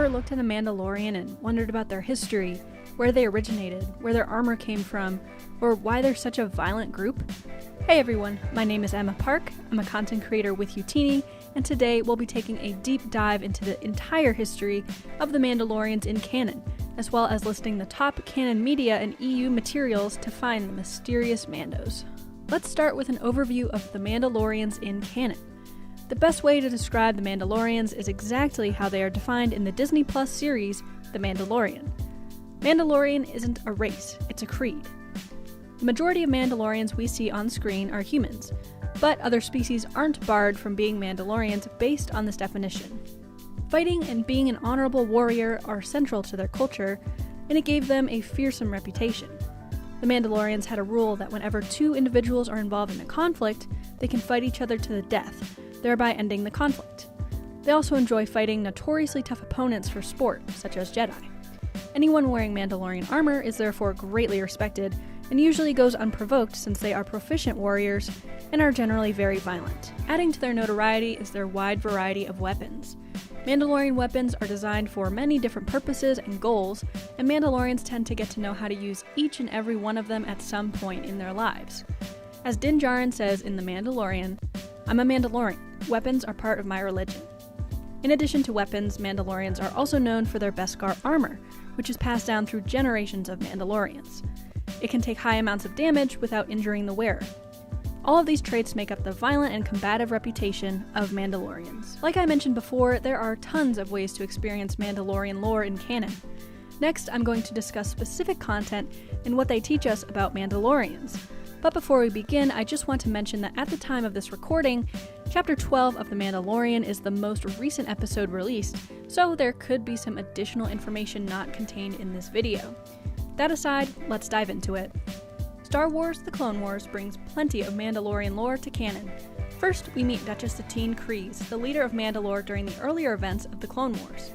Ever looked at a Mandalorian and wondered about their history, where they originated, where their armor came from, or why they're such a violent group? Hey everyone, my name is Emma Park, I'm a content creator with Youtini, and today we'll be taking a deep dive into the entire history of the Mandalorians in canon, as well as listing the top canon media and EU materials to find the mysterious Mandos. Let's start with an overview of the Mandalorians in canon. The best way to describe the Mandalorians is exactly how they are defined in the Disney Plus series, The Mandalorian. Mandalorian isn't a race, it's a creed. The majority of Mandalorians we see on screen are humans, but other species aren't barred from being Mandalorians based on this definition. Fighting and being an honorable warrior are central to their culture, and it gave them a fearsome reputation. The Mandalorians had a rule that whenever two individuals are involved in a conflict, they can fight each other to the death, thereby ending the conflict. They also enjoy fighting notoriously tough opponents for sport, such as Jedi. Anyone wearing Mandalorian armor is therefore greatly respected, and usually goes unprovoked since they are proficient warriors and are generally very violent. Adding to their notoriety is their wide variety of weapons. Mandalorian weapons are designed for many different purposes and goals, and Mandalorians tend to get to know how to use each and every one of them at some point in their lives. As Din Djarin says in The Mandalorian, "I'm a Mandalorian. Weapons are part of my religion." In addition to weapons, Mandalorians are also known for their Beskar armor, which is passed down through generations of Mandalorians. It can take high amounts of damage without injuring the wearer. All of these traits make up the violent and combative reputation of Mandalorians. Like I mentioned before, there are tons of ways to experience Mandalorian lore in canon. Next, I'm going to discuss specific content and what they teach us about Mandalorians. But before we begin, I just want to mention that at the time of this recording, Chapter 12 of The Mandalorian is the most recent episode released, so there could be some additional information not contained in this video. That aside, let's dive into it. Star Wars The Clone Wars brings plenty of Mandalorian lore to canon. First, we meet Duchess Satine Kryze, the leader of Mandalore during the earlier events of the Clone Wars.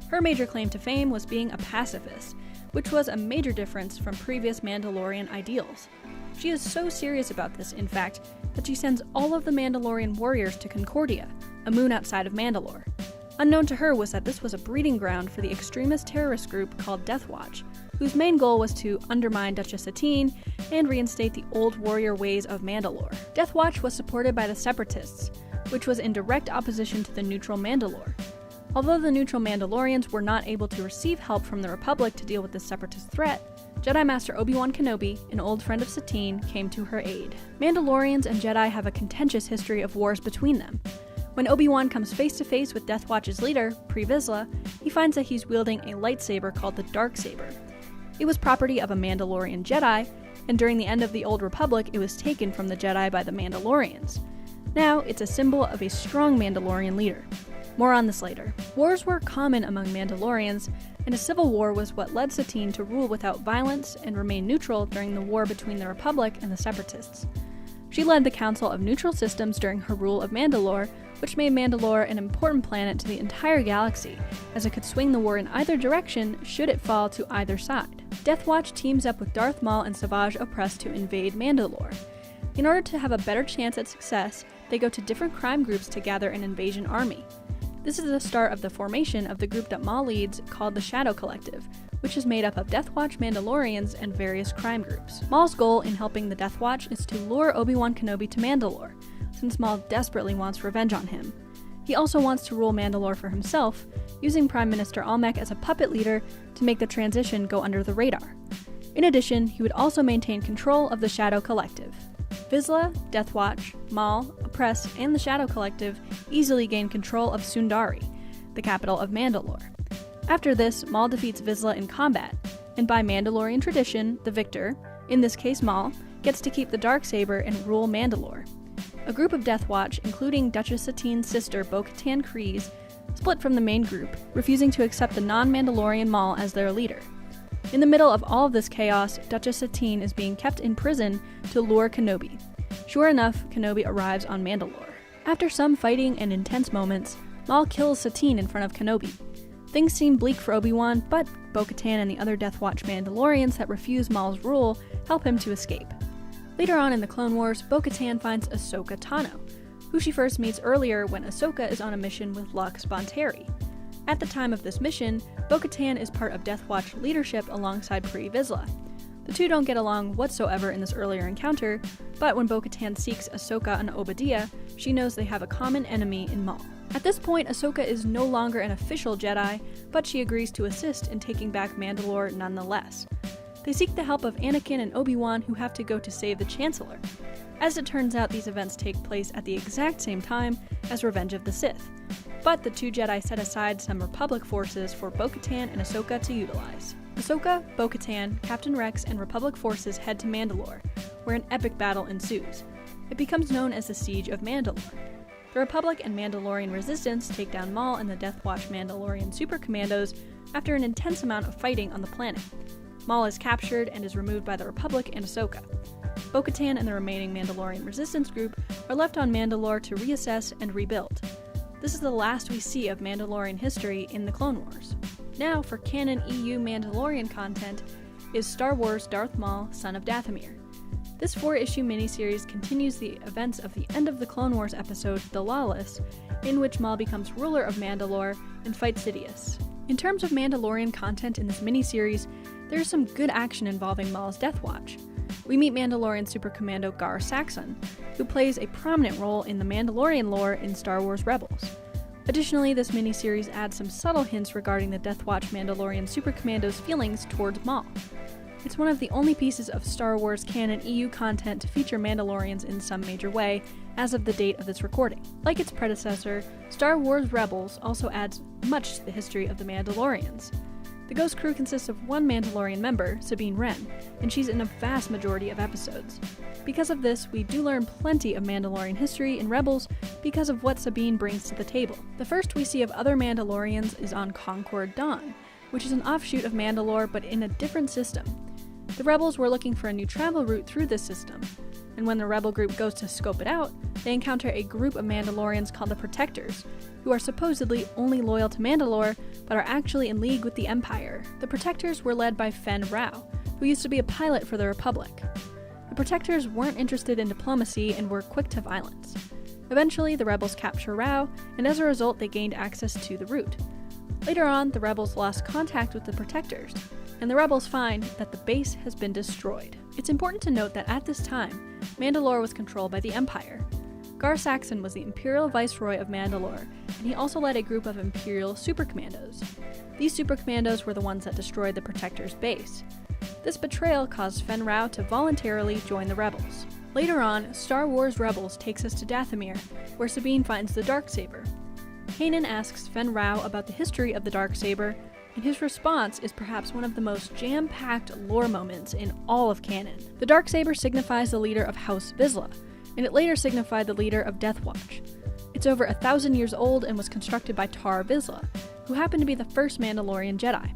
Her major claim to fame was being a pacifist, which was a major difference from previous Mandalorian ideals. She is so serious about this, in fact, that she sends all of the Mandalorian warriors to Concordia, a moon outside of Mandalore. Unknown to her was that this was a breeding ground for the extremist terrorist group called Death Watch, whose main goal was to undermine Duchess Satine and reinstate the old warrior ways of Mandalore. Death Watch was supported by the Separatists, which was in direct opposition to the neutral Mandalore. Although the neutral Mandalorians were not able to receive help from the Republic to deal with this separatist threat, Jedi Master Obi-Wan Kenobi, an old friend of Satine, came to her aid. Mandalorians and Jedi have a contentious history of wars between them. When Obi-Wan comes face to face with Death Watch's leader, Pre Vizsla, he finds that he's wielding a lightsaber called the Darksaber. It was property of a Mandalorian Jedi, and during the end of the Old Republic it was taken from the Jedi by the Mandalorians. Now it's a symbol of a strong Mandalorian leader. More on this later. Wars were common among Mandalorians, and a civil war was what led Satine to rule without violence and remain neutral during the war between the Republic and the Separatists. She led the Council of Neutral Systems during her rule of Mandalore, which made Mandalore an important planet to the entire galaxy, as it could swing the war in either direction should it fall to either side. Death Watch teams up with Darth Maul and Savage Opress to invade Mandalore. In order to have a better chance at success, they go to different crime groups to gather an invasion army. This is the start of the formation of the group that Maul leads, called the Shadow Collective, which is made up of Death Watch Mandalorians and various crime groups. Maul's goal in helping the Death Watch is to lure Obi-Wan Kenobi to Mandalore, since Maul desperately wants revenge on him. He also wants to rule Mandalore for himself, using Prime Minister Almec as a puppet leader to make the transition go under the radar. In addition, he would also maintain control of the Shadow Collective. Vizsla, Death Watch, Maul, Opress, and the Shadow Collective easily gain control of Sundari, the capital of Mandalore. After this, Maul defeats Vizsla in combat, and by Mandalorian tradition, the victor, in this case Maul, gets to keep the Darksaber and rule Mandalore. A group of Death Watch, including Duchess Satine's sister Bo-Katan Kryze, split from the main group, refusing to accept the non-Mandalorian Maul as their leader. In the middle of all of this chaos, Duchess Satine is being kept in prison to lure Kenobi. Sure enough, Kenobi arrives on Mandalore. After some fighting and intense moments, Maul kills Satine in front of Kenobi. Things seem bleak for Obi-Wan, but Bo-Katan and the other Death Watch Mandalorians that refuse Maul's rule help him to escape. Later on in the Clone Wars, Bo-Katan finds Ahsoka Tano, who she first meets earlier when Ahsoka is on a mission with Lux Bonteri. At the time of this mission, Bo-Katan is part of Death Watch leadership alongside Pre Vizsla. The two don't get along whatsoever in this earlier encounter, but when Bo-Katan seeks Ahsoka and Obadiah, she knows they have a common enemy in Maul. At this point, Ahsoka is no longer an official Jedi, but she agrees to assist in taking back Mandalore nonetheless. They seek the help of Anakin and Obi-Wan, who have to go to save the Chancellor. As it turns out, these events take place at the exact same time as Revenge of the Sith, but the two Jedi set aside some Republic forces for Bo-Katan and Ahsoka to utilize. Ahsoka, Bo-Katan, Captain Rex, and Republic forces head to Mandalore, where an epic battle ensues. It becomes known as the Siege of Mandalore. The Republic and Mandalorian resistance take down Maul and the Death Watch Mandalorian super commandos after an intense amount of fighting on the planet. Maul is captured and is removed by the Republic and Ahsoka. Bo-Katan and the remaining Mandalorian resistance group are left on Mandalore to reassess and rebuild. This is the last we see of Mandalorian history in the Clone Wars. Now, for canon EU Mandalorian content, is Star Wars Darth Maul, Son of Dathomir. This 4-issue miniseries continues the events of the end of the Clone Wars episode, The Lawless, in which Maul becomes ruler of Mandalore and fights Sidious. In terms of Mandalorian content in this miniseries, there is some good action involving Maul's Death Watch. We meet Mandalorian Super Commando Gar Saxon, who plays a prominent role in the Mandalorian lore in Star Wars Rebels. Additionally, this miniseries adds some subtle hints regarding the Death Watch Mandalorian Super Commando's feelings towards Maul. It's one of the only pieces of Star Wars Canon EU content to feature Mandalorians in some major way, as of the date of this recording. Like its predecessor, Star Wars Rebels also adds much to the history of the Mandalorians. The Ghost Crew consists of one Mandalorian member, Sabine Wren, and she's in a vast majority of episodes. Because of this, we do learn plenty of Mandalorian history in Rebels because of what Sabine brings to the table. The first we see of other Mandalorians is on Concord Dawn, which is an offshoot of Mandalore but in a different system. The Rebels were looking for a new travel route through this system, and when the Rebel group goes to scope it out, they encounter a group of Mandalorians called the Protectors, who are supposedly only loyal to Mandalore, but are actually in league with the Empire. The Protectors were led by Fen Rao, who used to be a pilot for the Republic. The Protectors weren't interested in diplomacy and were quick to violence. Eventually, the Rebels capture Rao, and as a result, they gained access to the route. Later on, the Rebels lost contact with the Protectors, and the Rebels find that the base has been destroyed. It's important to note that at this time, Mandalore was controlled by the Empire. Gar Saxon was the Imperial Viceroy of Mandalore, and he also led a group of Imperial Super Commandos. These Super Commandos were the ones that destroyed the Protector's base. This betrayal caused Fen Rao to voluntarily join the Rebels. Later on, Star Wars Rebels takes us to Dathomir, where Sabine finds the Darksaber. Kanan asks Fen Rao about the history of the Darksaber, and his response is perhaps one of the most jam-packed lore moments in all of canon. The Darksaber signifies the leader of House Vizsla, and it later signified the leader of Death Watch. It's over 1,000 years old and was constructed by Tar Vizsla, who happened to be the first Mandalorian Jedi.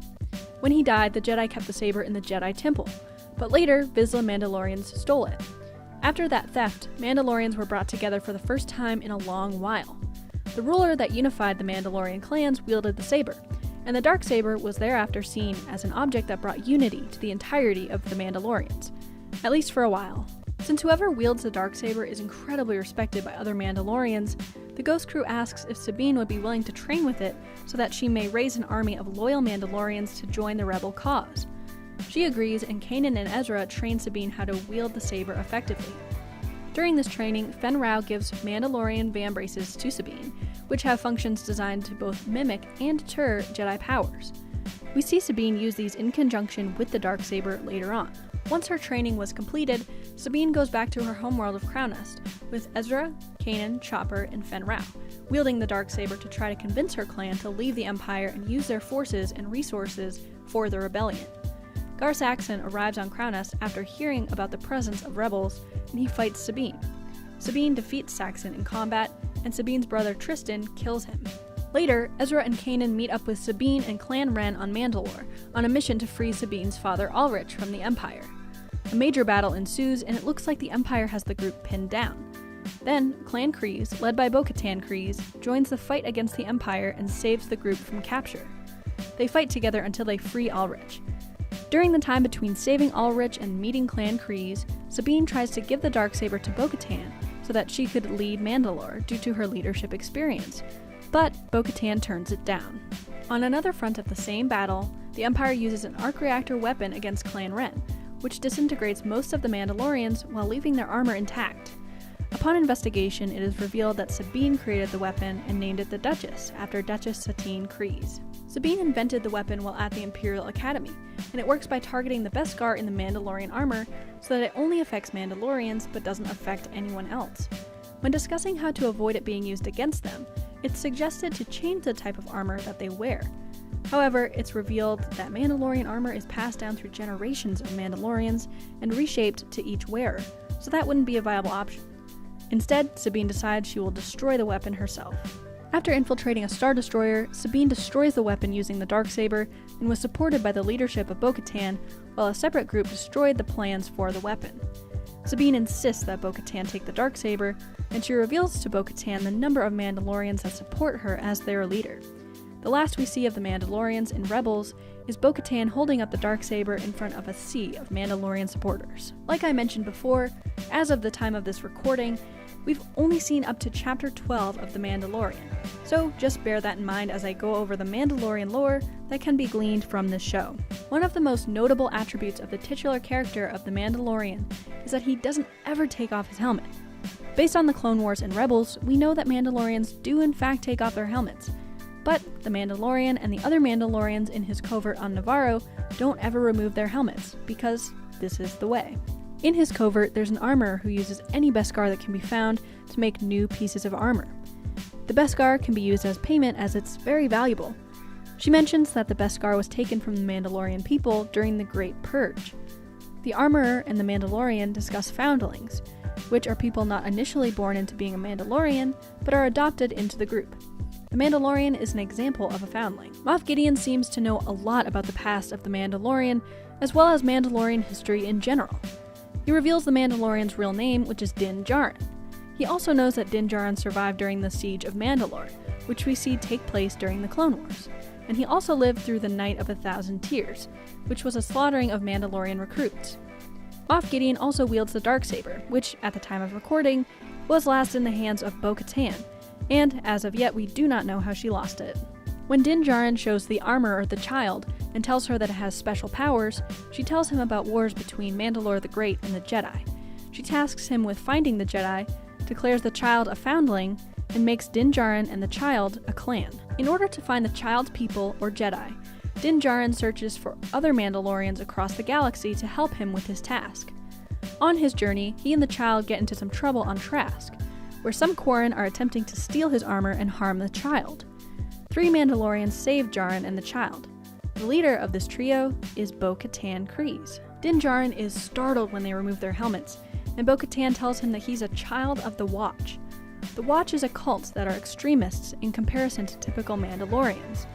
When he died, the Jedi kept the saber in the Jedi Temple, but later, Vizsla Mandalorians stole it. After that theft, Mandalorians were brought together for the first time in a long while. The ruler that unified the Mandalorian clans wielded the saber, and the Darksaber was thereafter seen as an object that brought unity to the entirety of the Mandalorians, at least for a while. Since whoever wields the Darksaber is incredibly respected by other Mandalorians, the Ghost Crew asks if Sabine would be willing to train with it so that she may raise an army of loyal Mandalorians to join the rebel cause. She agrees, and Kanan and Ezra train Sabine how to wield the saber effectively. During this training, Fen Rao gives Mandalorian vambraces to Sabine, which have functions designed to both mimic and deter Jedi powers. We see Sabine use these in conjunction with the Darksaber later on. Once her training was completed, Sabine goes back to her homeworld of Crownest, with Ezra, Kanan, Chopper, and Fen Rao, wielding the Darksaber to try to convince her clan to leave the Empire and use their forces and resources for the rebellion. Gar Saxon arrives on Crownest after hearing about the presence of rebels, and he fights Sabine. Sabine defeats Saxon in combat, and Sabine's brother Tristan kills him. Later, Ezra and Kanan meet up with Sabine and Clan Wren on Mandalore, on a mission to free Sabine's father Ulrich from the Empire. A major battle ensues, and it looks like the Empire has the group pinned down. Then, Clan Kryze, led by Bo-Katan Kryze, joins the fight against the Empire and saves the group from capture. They fight together until they free Ulrich. During the time between saving Ulrich and meeting Clan Kryze, Sabine tries to give the Darksaber to Bo-Katan so that she could lead Mandalore due to her leadership experience, but Bo-Katan turns it down. On another front of the same battle, the Empire uses an arc reactor weapon against Clan Ren, which disintegrates most of the Mandalorians while leaving their armor intact. Upon investigation, it is revealed that Sabine created the weapon and named it the Duchess, after Duchess Satine Kryze. Sabine invented the weapon while at the Imperial Academy, and it works by targeting the Beskar in the Mandalorian armor so that it only affects Mandalorians but doesn't affect anyone else. When discussing how to avoid it being used against them, it's suggested to change the type of armor that they wear. However, it's revealed that Mandalorian armor is passed down through generations of Mandalorians and reshaped to each wearer, so that wouldn't be a viable option. Instead, Sabine decides she will destroy the weapon herself. After infiltrating a Star Destroyer, Sabine destroys the weapon using the Darksaber and was supported by the leadership of Bo-Katan, while a separate group destroyed the plans for the weapon. Sabine insists that Bo-Katan take the Darksaber, and she reveals to Bo-Katan the number of Mandalorians that support her as their leader. The last we see of the Mandalorians in Rebels is Bo-Katan holding up the Darksaber in front of a sea of Mandalorian supporters. Like I mentioned before, as of the time of this recording, we've only seen up to Chapter 12 of The Mandalorian, so just bear that in mind as I go over the Mandalorian lore that can be gleaned from this show. One of the most notable attributes of the titular character of The Mandalorian is that he doesn't ever take off his helmet. Based on the Clone Wars and Rebels, we know that Mandalorians do in fact take off their helmets, but the Mandalorian and the other Mandalorians in his covert on Navarro don't ever remove their helmets, because this is the way. In his covert, there's an armorer who uses any Beskar that can be found to make new pieces of armor. The Beskar can be used as payment as it's very valuable. She mentions that the Beskar was taken from the Mandalorian people during the Great Purge. The armorer and the Mandalorian discuss foundlings, which are people not initially born into being a Mandalorian, but are adopted into the group. The Mandalorian is an example of a foundling. Moff Gideon seems to know a lot about the past of the Mandalorian, as well as Mandalorian history in general. He reveals the Mandalorian's real name, which is Din Djarin. He also knows that Din Djarin survived during the Siege of Mandalore, which we see take place during the Clone Wars, and he also lived through the Night of 1,000 Tears, which was a slaughtering of Mandalorian recruits. Moff Gideon also wields the Darksaber, which, at the time of recording, was last in the hands of Bo-Katan, and as of yet we do not know how she lost it. When Din Djarin shows the armorer the child and tells her that it has special powers, she tells him about wars between Mandalore the Great and the Jedi. She tasks him with finding the Jedi, declares the child a foundling, and makes Din Djarin and the child a clan. In order to find the child's people, or Jedi, Din Djarin searches for other Mandalorians across the galaxy to help him with his task. On his journey, he and the child get into some trouble on Trask, where some Quarren are attempting to steal his armor and harm the child. 3 Mandalorians save Djarin and the child. The leader of this trio is Bo-Katan Kryze. Din Djarin is startled when they remove their helmets, and Bo-Katan tells him that he's a child of the Watch. The Watch is a cult that are extremists in comparison to typical Mandalorians.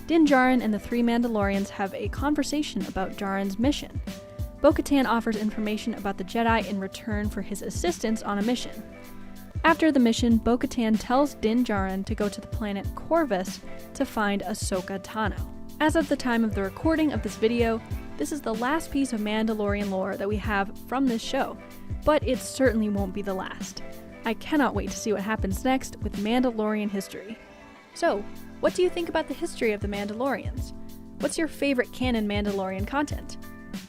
Din Djarin and the 3 Mandalorians have a conversation about Djarin's mission. Bo-Katan offers information about the Jedi in return for his assistance on a mission. After the mission, Bo-Katan tells Din Djarin to go to the planet Corvus to find Ahsoka Tano. As of the time of the recording of this video, this is the last piece of Mandalorian lore that we have from this show, but it certainly won't be the last. I cannot wait to see what happens next with Mandalorian history. So, what do you think about the history of the Mandalorians? What's your favorite canon Mandalorian content?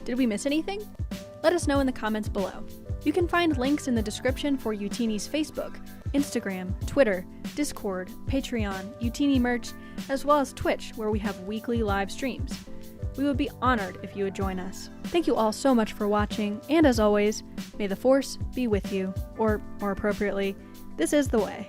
Did we miss anything? Let us know in the comments below. You can find links in the description for Youtini's Facebook, Instagram, Twitter, Discord, Patreon, Youtini merch, as well as Twitch, where we have weekly live streams. We would be honored if you would join us. Thank you all so much for watching, and as always, may the Force be with you, or more appropriately, this is the way.